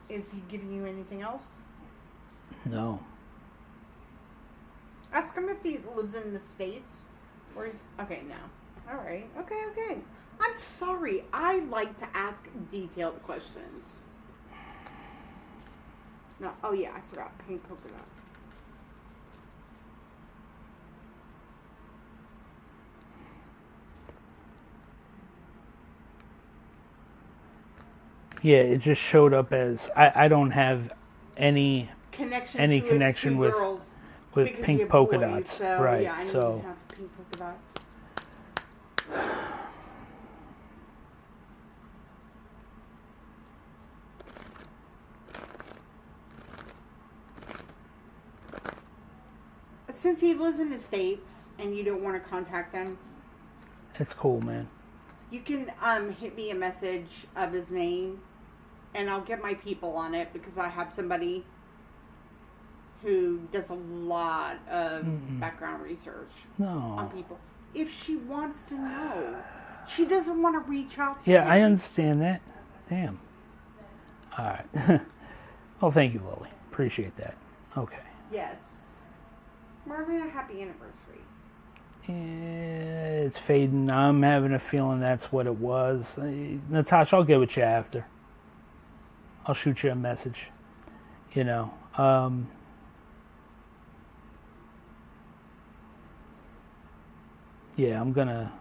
is he giving you anything else? No. Ask him if he lives in the States. Or he's, okay, no. All right. Okay. I'm sorry. I like to ask detailed questions. No. Oh, yeah. I forgot. Pink polka dots. Yeah, it just showed up as... I don't have any connection any to connection two with girls with because pink you have polka boys, dots, so, right? Yeah, I know So you have pink polka dots. Since he lives in the States and you don't want to contact him, it's cool, man. you can hit me a message of his name, and I'll get my people on it because I have somebody who does a lot of background research on No. people. If she wants to know, she doesn't want to reach out to Yeah, him. I understand that. Damn. All right. Well, thank you, Lily. Appreciate that. Okay. Yes. Marlena, happy anniversary. It's fading. I'm having a feeling that's what it was. Natasha, I'll get with you after. I'll shoot you a message. You know. Yeah, I'm gonna.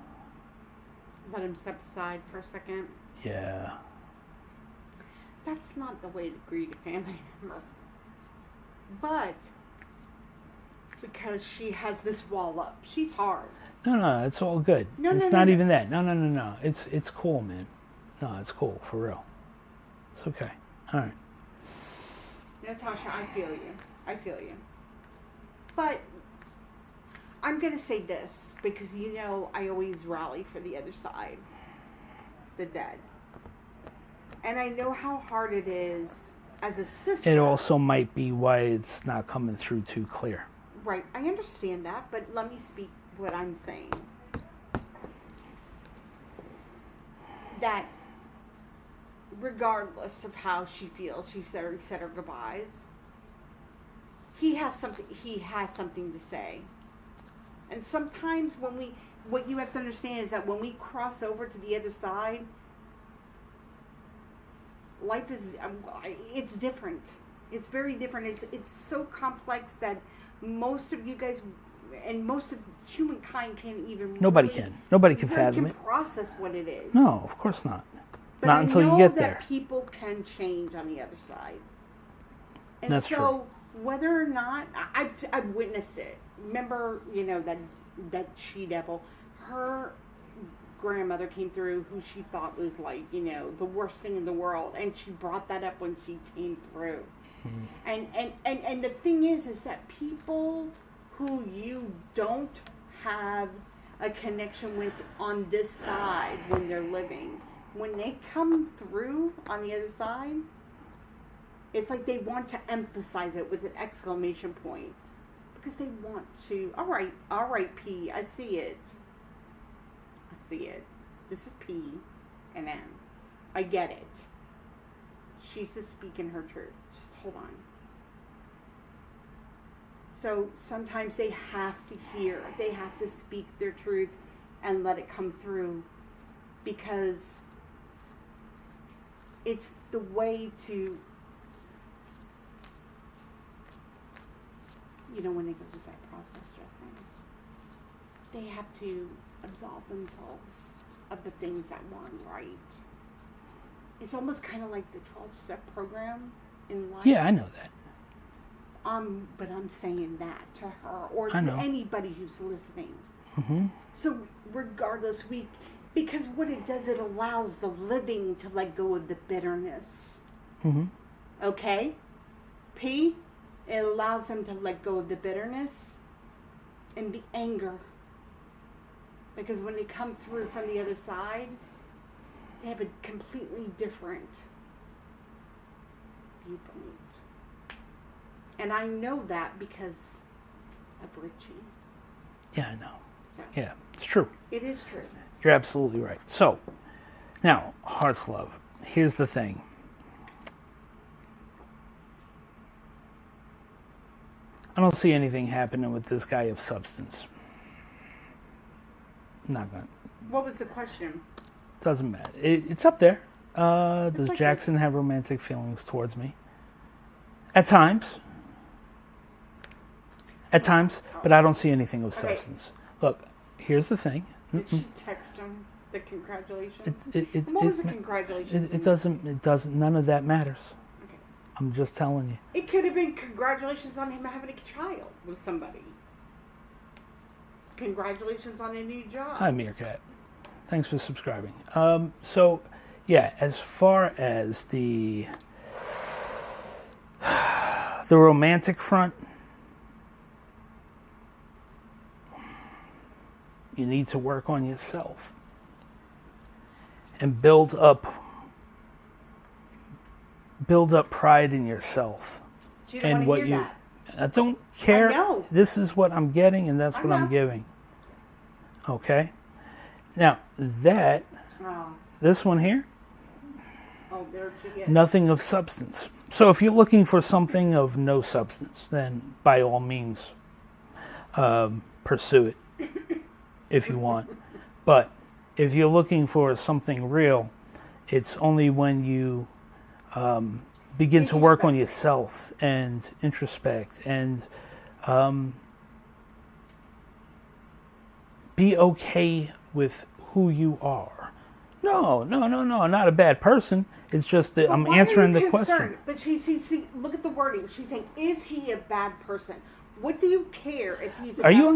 Let him step aside for a second. Yeah. That's not the way to greet a family member. But because she has this wall up, she's hard. No, it's all good. No, it's no, not no. even that. No. It's cool, man. No, it's cool for real. It's okay. All right. Natasha, I feel you. I feel you. But I'm going to say this because you know I always rally for the other side, the dead. And I know how hard it is as a sister. It also might be why it's not coming through too clear. Right, I understand that, but let me speak what I'm saying. That regardless of how she feels, she's already said her goodbyes. He has something to say. And sometimes what you have to understand is that when we cross over to the other side, life is, it's different. It's very different. It's so complex that most of you guys and most of humankind can't even Nobody really, can. Nobody can really fathom can it. process what it is. No, of course not. But Not I until you know get that there. people can change on the other side. And That's so whether or not I've witnessed it. Remember, you know, that she-devil, her grandmother came through who she thought was like, you know, the worst thing in the world, and she brought that up when she came through. And the thing is that people who you don't have a connection with on this side when they're living, when they come through on the other side, it's like they want to emphasize it with an exclamation point. Because they want to, all right, P, I see it. I see it. This is P and M. I get it. She's just speaking her truth. Just hold on. So sometimes they have to hear, they have to speak their truth and let it come through, because it's the way to, you know, when they go through that process, Justin, they have to absolve themselves of the things that weren't right. It's almost kind of like the 12-step program in life. Yeah, I know that. But I'm saying that to her or I to know. anybody who's listening. Mm-hmm. So regardless, because what it does, it allows the living to let go of the bitterness. Mm-hmm. Okay? P, it allows them to let go of the bitterness and the anger. Because when they come through from the other side, they have a completely different viewpoint. And I know that because of Richie. Yeah, I know. So Yeah, it's true. it is true. You're absolutely right. So, now, Heart's Love. Here's the thing. I don't see anything happening with this guy of substance. Not gonna. What was the question? Doesn't matter. It's up there. Does like Jackson have romantic feelings towards me? At times. At times, but I don't see anything of Okay. substance. Look, here's the thing. Did she text him the congratulations? It What was the congratulations? It doesn't. None of that matters. Okay. I'm just telling you. It could have been congratulations on him having a child with somebody. Congratulations on a new job. Hi, Meerkat. Thanks for subscribing. So, yeah, as far as the romantic front, you need to work on yourself and build up pride in yourself. You don't and want to what hear you that. I don't care. I know. This is what I'm getting, and that's I what I'm know. giving. Okay? Now, this one here, There she is. nothing of substance. So if you're looking for something of no substance, then by all means, pursue it if you want. But if you're looking for something real, it's only when you begin to work on yourself and introspect and be okay with who you are. No, not a bad person. It's just that I'm answering the question. But see, look at the wording. She's saying, is he a bad person? What do you care if he's a Are bad you person?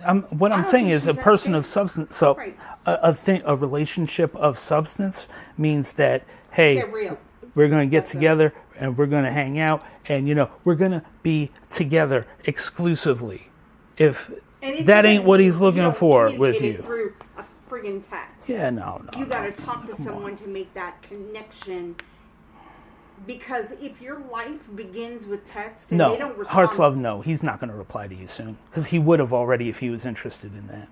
understand? What I I'm don't saying think is a she's person of understanding. substance. So Right. a relationship of substance means that, hey, They're real. we're going to get That's it. together and we're going to hang out and, we're going to be together exclusively. If And it that doesn't ain't what mean he's looking you don't for with communicate it you. through a friggin' text. Yeah, no. You got to talk to someone to make that connection. Because if your life begins with text and they don't No, respond, Heart's Love, no. He's not going to reply to you soon. Because he would have already if he was interested in that.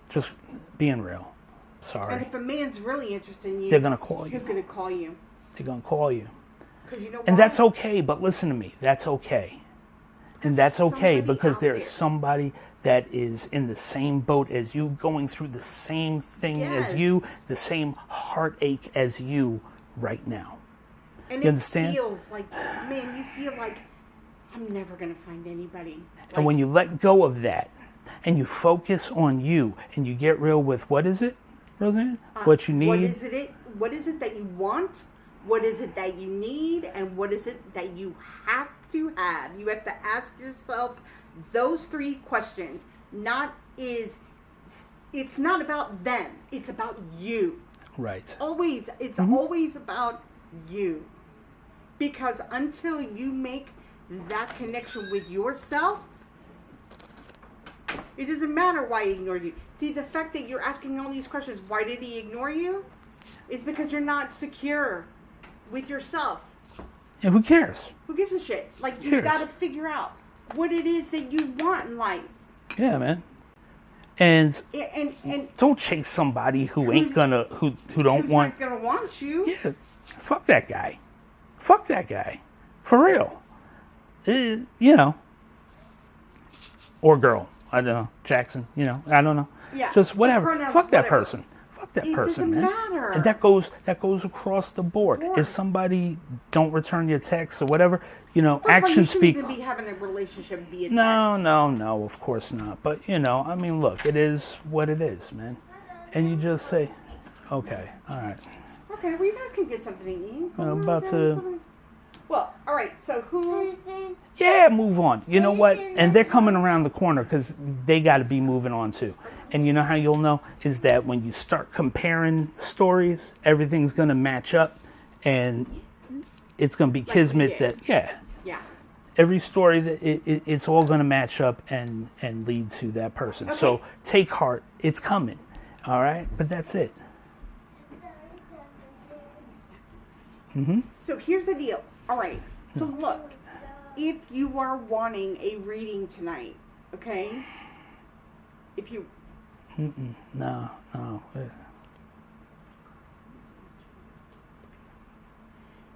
Just being real. and Sorry. if a man's really interested in you, They're going to call who's you. going to call you? They're going to call you. Because you know And why? that's okay, but listen to me. That's okay. And that's okay somebody because out there's there. somebody that is in the same boat as you, going through the same thing as you, Yes. the same heartache as you right now. And You it understand? feels like, man, you feel like I'm never going to find anybody. And when you let go of that and you focus on you and you get real with, what is it, Roseanne? What you need? What is it that you want? What is it that you need? And what is it that you have to have? You have to ask yourself those three questions. It's not about them. It's about you. Right. Always. It's always about you. Because until you make that connection with yourself, it doesn't matter why he ignored you. See, the fact that you're asking all these questions, why did he ignore you? Is because you're not secure with yourself. And who cares? Who gives a shit? Like, you Cares. got to figure out what it is that you want in life. Yeah, man. And And don't chase somebody who ain't Who's- gonna, who don't who's want. not going to want you? Yeah, fuck that guy. Fuck that guy. For real. Or girl. I don't know. Jackson, I don't know. Yeah, Just whatever. pronouns, Fuck that whatever. person. Fuck that It person, doesn't man. matter. And that goes across the board. Board. If somebody don't return your text or whatever, First of all, you actions shouldn't speak. even be having a relationship via No, of course not. But, I mean, look, it is what it is, man. And you just say, okay, all right. Okay, well, you guys can get something to eat. I'm about to... Well, all right, so who... Yeah, move on. You know what? And they're coming around the corner because they got to be moving on too. And you know how you'll know is that when you start comparing stories, everything's going to match up and it's going to be we kismet did. that, yeah. Yeah. Every story, that it's all going to match up and lead to that person. So Okay. take heart. It's coming. All right? But that's it. So here's the deal. All right. So look, if you are wanting a reading tonight, okay? If you... No.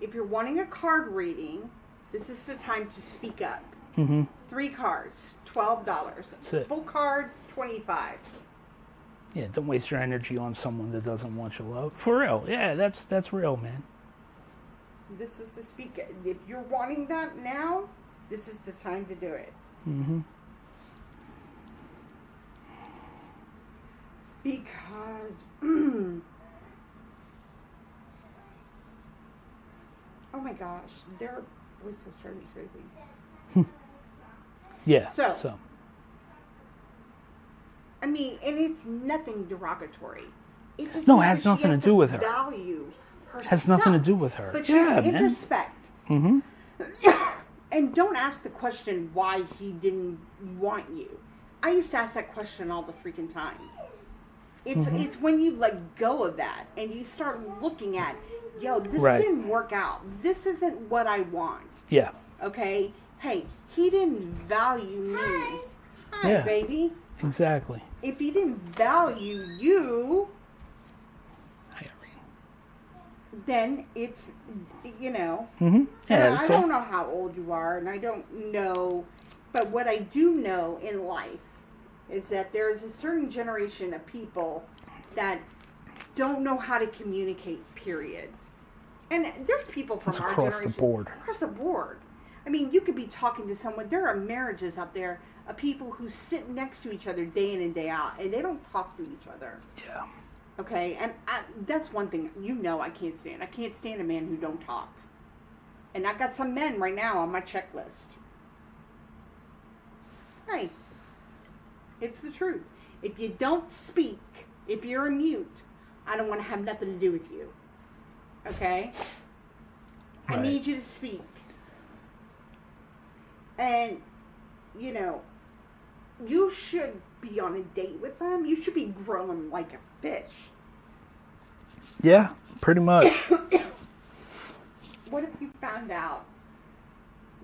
If you're wanting a card reading, this is the time to speak up. 3 cards, $12. That's it. Full card, $25. Yeah, don't waste your energy on someone that doesn't want your love. For real. Yeah, that's real, man. This is the speak. If you're wanting that now, this is the time to do it. Because, oh my gosh, their voices drive me crazy. Yeah. So. I mean, and it's nothing derogatory. It just No, it means has that she nothing to do with her. Value herself. Has nothing to do with her. But Yeah, she's man. introspect. And don't ask the question why he didn't want you. I used to ask that question all the freaking time. It's when you let go of that and you start looking at, yo, this Right. didn't work out. This isn't what I want. Yeah. Okay? Hey, he didn't value me. Hi, Yeah. baby. Exactly. If he didn't value you, then it's, you know. Mm-hmm. Yeah. And I so- don't know how old you are, and I don't know, but what I do know in life is that there is a certain generation of people that don't know how to communicate, period. And there's people from It's our across the generation. board. Across the board. I mean, you could be talking to someone. There are marriages out there of people who sit next to each other day in and day out, and they don't talk to each other. Yeah. Okay? And that's one thing, you know, I can't stand. I can't stand a man who don't talk. And I got some men right now on my checklist. Hey, it's the truth. If you don't speak, if you're a mute, I don't want to have nothing to do with you. Okay? Right. I need you to speak. And, you know, you should be on a date with them. You should be growing like a fish. Yeah. Pretty much. What if you found out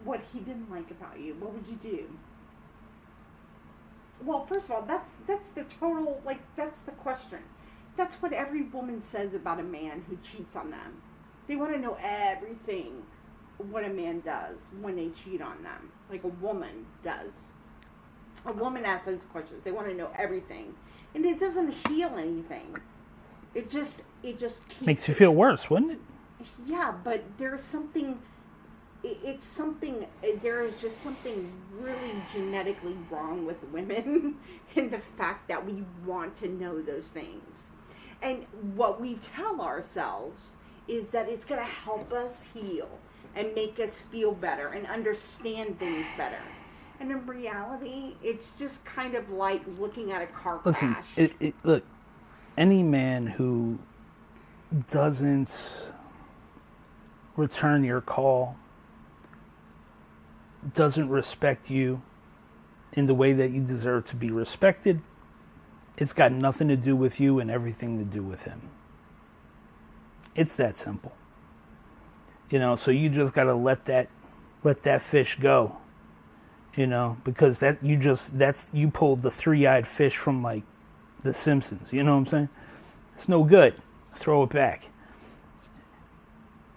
what he didn't like about you? What would you do? Well, first of all, that's the total, like, that's the question. That's what every woman says about a man who cheats on them. They want to know everything what a man does when they cheat on them, like a woman does. A woman asks those questions. They want to know everything. And it doesn't heal anything. It just keeps Makes you feel worse, wouldn't it? Yeah, but there's something, it's something, there is just something really genetically wrong with women in the fact that we want to know those things. And what we tell ourselves is that it's going to help us heal and make us feel better and understand things better. And in reality, it's just kind of like looking at a car Listen, crash. look, any man who doesn't return your call, doesn't respect you in the way that you deserve to be respected, it's got nothing to do with you and everything to do with him. It's that simple. You know, so you just got to let that fish go. You know, because you pulled the three-eyed fish from, like, The Simpsons. You know what I'm saying? It's no good. Throw it back.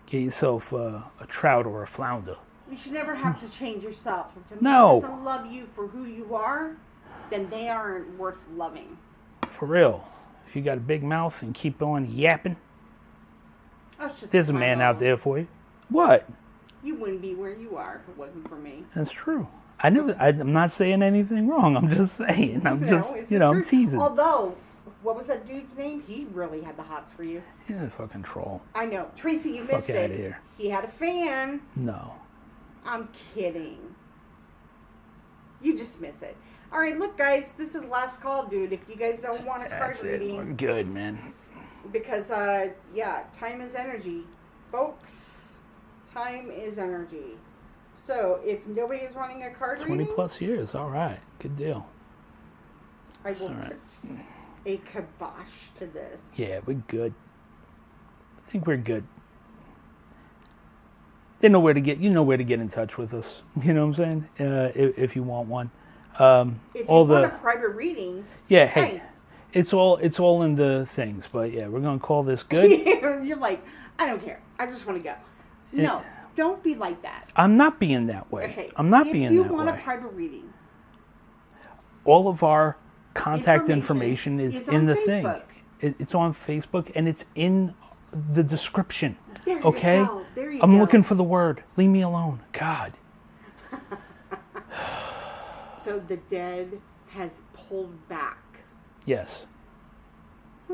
Get yourself a trout or a flounder. You should never have to change yourself. If a man No. doesn't love you for who you are, then they aren't worth loving. For real. If you got a big mouth and keep on yapping, there's a man out there for you. What? You wouldn't be where you are if it wasn't for me. That's true. I'm not saying anything wrong. I'm just saying. I'm It's teasing. Although, what was that dude's name? He really had the hots for you. Yeah, fucking troll. I know. Tracy, you Fuck missed it. outta here. He had a fan. No. I'm kidding. You just miss it. All right, look, guys. This is last call, dude. If you guys don't want a card That's it. We're reading, good, man. because time is energy, folks. Time is energy. So if nobody is wanting a card 20 reading, plus years. All right. Good deal. I will All right. put a kibosh to this. Yeah, we're good. I think we're good. You know where to get in touch with us. You know what I'm saying? If you want one. If you want a private reading, Yeah, hey. It's all in the things, but yeah, we're gonna call this good. You're like, I don't care. I just want to go. No, don't be like that. I'm not being that way. Okay. I'm not being that way. If you want a private reading, all of our contact information is in the thing. Facebook. It's on Facebook and it's in the description. There Okay? you go. There you I'm go. looking for the word. Leave me alone. God. So the dead has pulled back. Yes.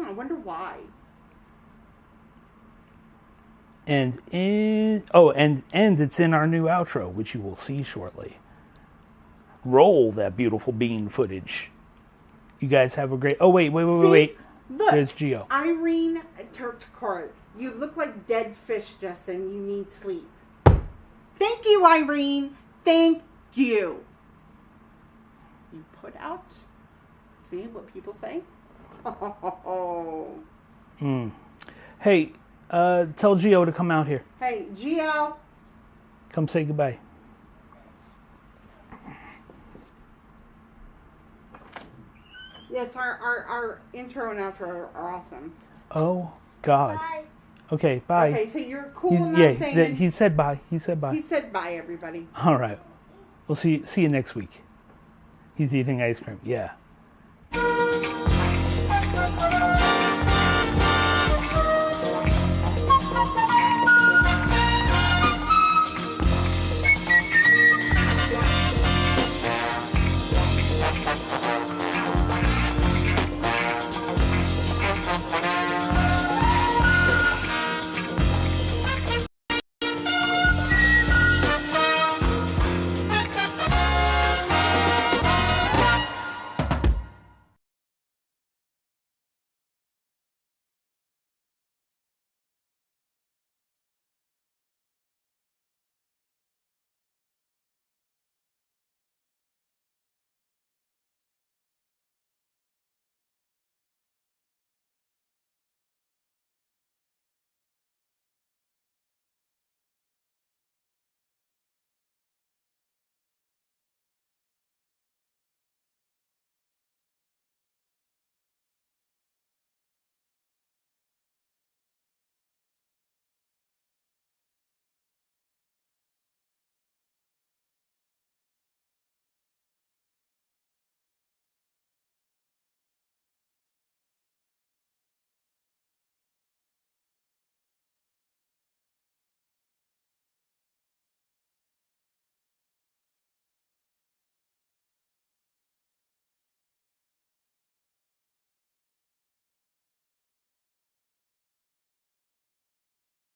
I wonder why. and it's in our new outro, which you will see shortly. Roll that beautiful bean footage. You guys have a great. Oh wait. Look, There's Gio. Irene Turkart. You look like dead fish, Justin. You need sleep. Thank you, Irene. Thank you. You put out. See what people say? Hey, tell Gio to come out here. Hey, Gio. Come say goodbye. Yes, our intro and outro are awesome. Oh God. Bye. Okay, bye. Okay, so you're cool not saying... he said bye. He said bye. He said bye, everybody. All right. We'll see you next week. He's eating ice cream. Yeah.